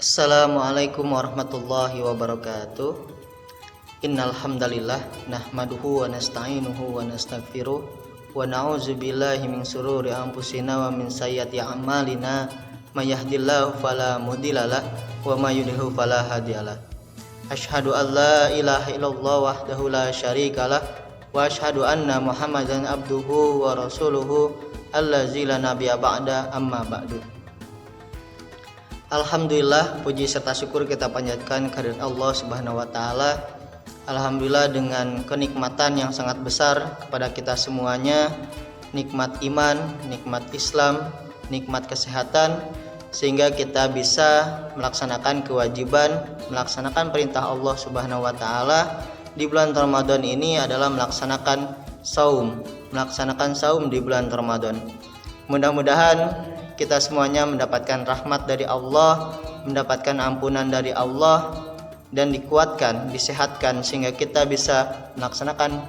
Assalamualaikum warahmatullahi wabarakatuh. Innal hamdalillah nahmaduhu wa nasta'inuhu wa nastaghfiruh wa na'udzu billahi min shururi anfusina wa min sayyiati a'malina may yahdihillahu fala mudhillalah wa may yudhlil fala hadiyalah. Asyhadu an la ilaha illallah wahdahu la syarikalah wa asyhadu anna Muhammadan abduhu wa rasuluhu allazi la nabiyya ba'da amma ba'du. Alhamdulillah, puji serta syukur kita panjatkan kehadirat Allah Subhanahu wa taala. Alhamdulillah dengan kenikmatan yang sangat besar kepada kita semuanya, nikmat iman, nikmat Islam, nikmat kesehatan, sehingga kita bisa melaksanakan kewajiban, melaksanakan perintah Allah Subhanahu wa taala di bulan Ramadan ini adalah melaksanakan saum di bulan Ramadan. Mudah-mudahan kita semuanya mendapatkan rahmat dari Allah, mendapatkan ampunan dari Allah, dan dikuatkan, disehatkan sehingga kita bisa melaksanakan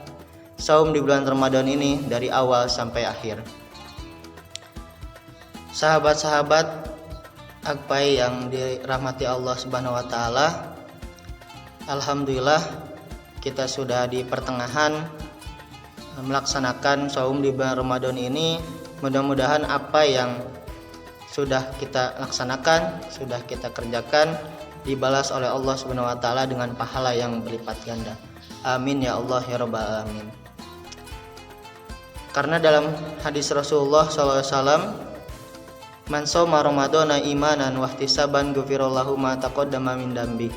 saum di bulan Ramadan ini dari awal sampai akhir. Sahabat-sahabat Agpai yang dirahmati Allah Subhanahu wa taala, alhamdulillah kita sudah di pertengahan melaksanakan saum di bulan Ramadan ini. Mudah-mudahan apa yang sudah kita laksanakan, sudah kita kerjakan dibalas oleh Allah Subhanahu wa taala dengan pahala yang berlipat ganda. Amin ya Allah ya rabbal alamin. Karena dalam hadis Rasulullah SAW, man shoma ramadhana imanan wa ihtisaban ghufirallahu ma taqaddama min dambi.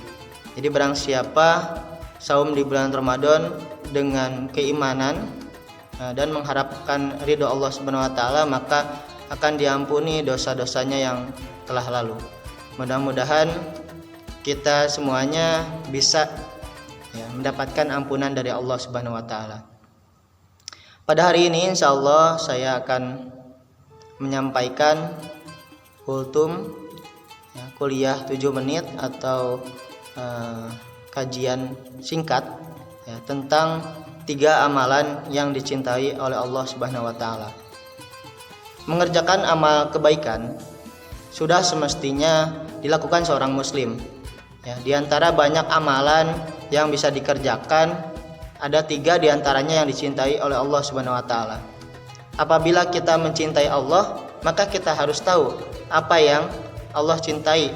Jadi barang siapa saum di bulan Ramadan dengan keimanan dan mengharapkan ridho Allah Subhanahu wa taala, maka akan diampuni dosa-dosanya yang telah lalu. Mudah-mudahan kita semuanya bisa mendapatkan ampunan dari Allah Subhanahu wa taala. Pada hari ini insyaallah saya akan menyampaikan kultum kuliah 7 menit atau kajian singkat tentang 3 amalan yang dicintai oleh Allah Subhanahu wa taala. Mengerjakan amal kebaikan sudah semestinya dilakukan seorang muslim. Di antara banyak amalan yang bisa dikerjakan, ada 3 diantaranya yang dicintai oleh Allah Subhanahu wa taala. Apabila kita mencintai Allah, maka kita harus tahu apa yang Allah cintai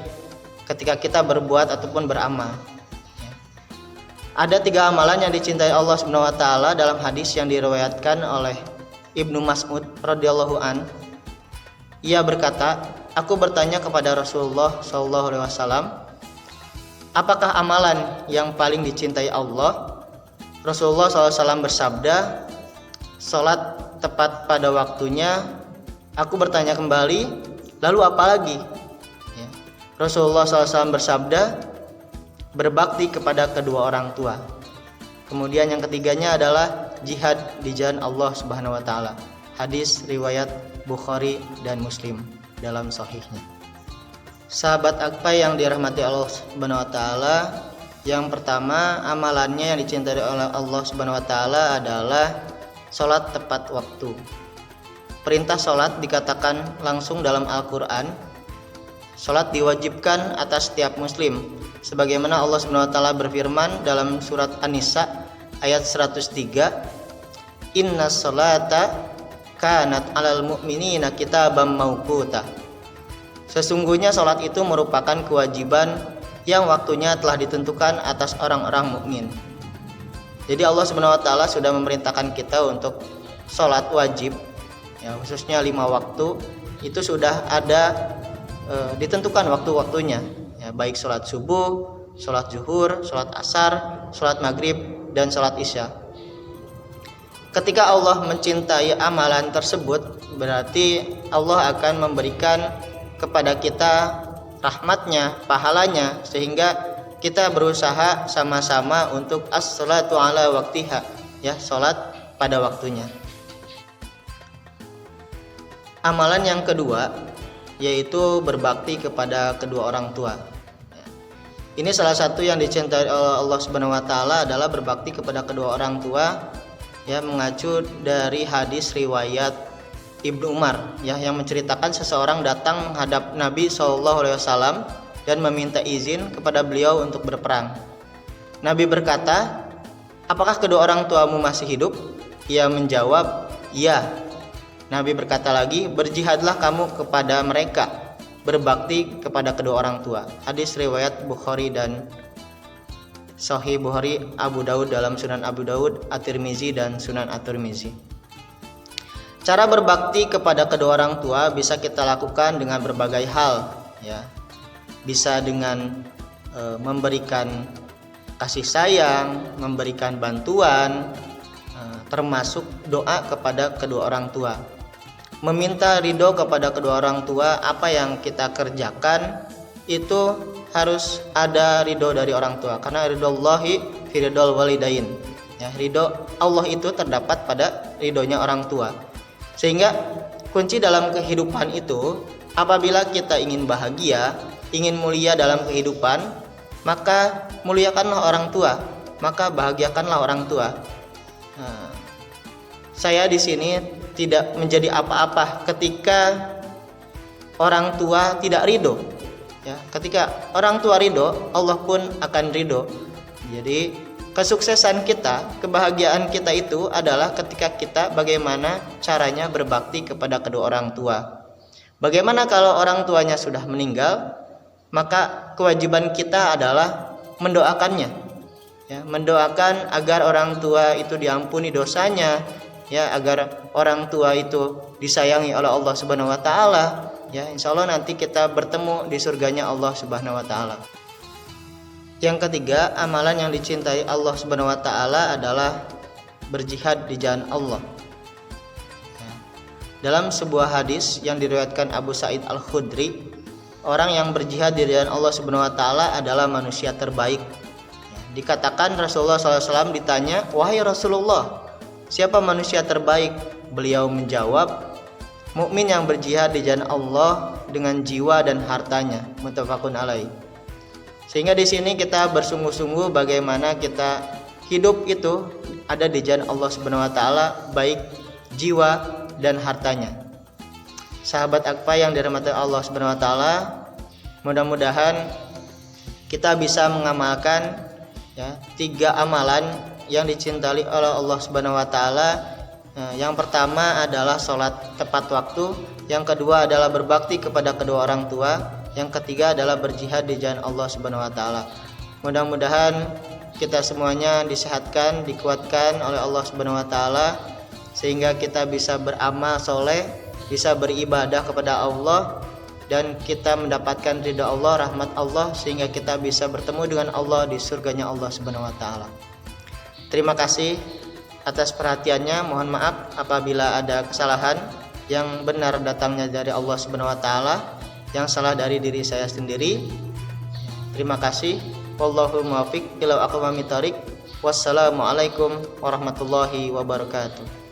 ketika kita berbuat ataupun beramal. Ada 3 amalan yang dicintai Allah Subhanahu wa taala dalam hadis yang diriwayatkan oleh Ibnu Mas'ud radhiyallahu an. Ia berkata, aku bertanya kepada Rasulullah sallallahu alaihi wasallam, apakah amalan yang paling dicintai Allah? Rasulullah SAW bersabda, salat tepat pada waktunya. Aku bertanya kembali, lalu apa lagi? Rasulullah SAW bersabda, berbakti kepada kedua orang tua. Kemudian yang ketiganya adalah jihad di jalan Allah Subhanahu wa taala. Hadis riwayat Bukhari dan Muslim dalam sahihnya. Sahabat Agpai yang dirahmati Allah Subhanahu wa taala, yang pertama amalannya yang dicintai oleh Allah Subhanahu wa taala adalah salat tepat waktu. Perintah salat dikatakan langsung dalam Al-Qur'an. Salat diwajibkan atas setiap muslim sebagaimana Allah Subhanahu wa taala berfirman dalam surat An-Nisa ayat 103, innas salata kanat 'alal mu'minina kitaban mauquta. Sesungguhnya salat itu merupakan kewajiban yang waktunya telah ditentukan atas orang-orang mukmin. Jadi Allah Subhanahu wa taala sudah memerintahkan kita untuk salat wajib, khususnya 5 waktu itu sudah ada ditentukan waktu-waktunya, baik salat subuh, salat zuhur, salat asar, salat maghrib, dan salat isya. Ketika Allah mencintai amalan tersebut, berarti Allah akan memberikan kepada kita rahmatnya, pahalanya, sehingga kita berusaha sama-sama untuk as-salatu ala waktiha, salat pada waktunya. Amalan yang kedua yaitu berbakti kepada kedua orang tua. Ini salah satu yang dicintai oleh Allah Subhanahu wa taala adalah berbakti kepada kedua orang tua, mengacu dari hadis riwayat Ibnu Umar yang menceritakan seseorang datang menghadap Nabi SAW dan meminta izin kepada beliau untuk berperang. Nabi berkata, "Apakah kedua orang tuamu masih hidup?" Ia menjawab, "Ya." Nabi berkata lagi, "Berjihadlah kamu kepada mereka, berbakti kepada kedua orang tua." Hadis riwayat Bukhari dan Sahih Bukhari, Abu Daud dalam Sunan Abu Daud, At-Tirmizi dan Sunan At-Tirmizi. Cara berbakti kepada kedua orang tua bisa kita lakukan dengan berbagai hal, ya. Bisa dengan memberikan kasih sayang, memberikan bantuan, termasuk doa kepada kedua orang tua. Meminta ridho kepada kedua orang tua, apa yang kita kerjakan itu harus ada ridho dari orang tua, karena ridhollahi fi ridhol walidain, ya, ridho Allah itu terdapat pada ridhonya orang tua. Sehingga kunci dalam kehidupan itu, apabila kita ingin bahagia, ingin mulia dalam kehidupan, maka muliakanlah orang tua, maka bahagiakanlah orang tua. Nah, saya di sini tidak menjadi apa-apa ketika orang tua tidak ridho. Ya, ketika orang tua ridho, Allah pun akan ridho. Jadi kesuksesan kita, kebahagiaan kita itu adalah ketika kita bagaimana caranya berbakti kepada kedua orang tua. Bagaimana kalau orang tuanya sudah meninggal? Maka kewajiban kita adalah mendoakannya, ya, mendoakan agar orang tua itu diampuni dosanya, ya, agar orang tua itu disayangi oleh Allah Subhanahu wa taala. Ya, insya Allah nanti kita bertemu di surganya Allah Subhanahu wa taala. Yang ketiga, amalan yang dicintai Allah Subhanahu wa taala adalah berjihad di jalan Allah. Ya. Dalam sebuah hadis yang diriwayatkan Abu Sa'id Al-Khudri, orang yang berjihad di jalan Allah Subhanahu wa taala adalah manusia terbaik. Ya. Dikatakan Rasulullah SAW ditanya, "Wahai Rasulullah, siapa manusia terbaik?" Beliau menjawab, "Mukmin yang berjihad di jalan Allah dengan jiwa dan hartanya." Muttafaqun alaih. Sehingga di sini kita bersungguh-sungguh bagaimana kita hidup itu ada di jalan Allah Subhanahu wa taala, baik jiwa dan hartanya. Sahabat Akfa yang dirahmati Allah Subhanahu wa taala, mudah-mudahan kita bisa mengamalkan, ya, 3 amalan yang dicintai oleh Allah Subhanahu wa taala. Yang pertama adalah sholat tepat waktu, yang kedua adalah berbakti kepada kedua orang tua, yang ketiga adalah berjihad di jalan Allah Subhanahu wa taala. Mudah-mudahan kita semuanya disehatkan, dikuatkan oleh Allah Subhanahu wa taala, sehingga kita bisa beramal soleh, bisa beribadah kepada Allah, dan kita mendapatkan ridha Allah, rahmat Allah, sehingga kita bisa bertemu dengan Allah di surganya Allah Subhanahu wa taala. Terima kasih atas perhatiannya. Mohon maaf apabila ada kesalahan. Yang benar datangnya dari Allah Subhanahu wa taala, yang salah dari diri saya sendiri. Terima kasih. Wallahu muwaffiq ila aqwamit thoriq. Wassalamualaikum warahmatullahi wabarakatuh.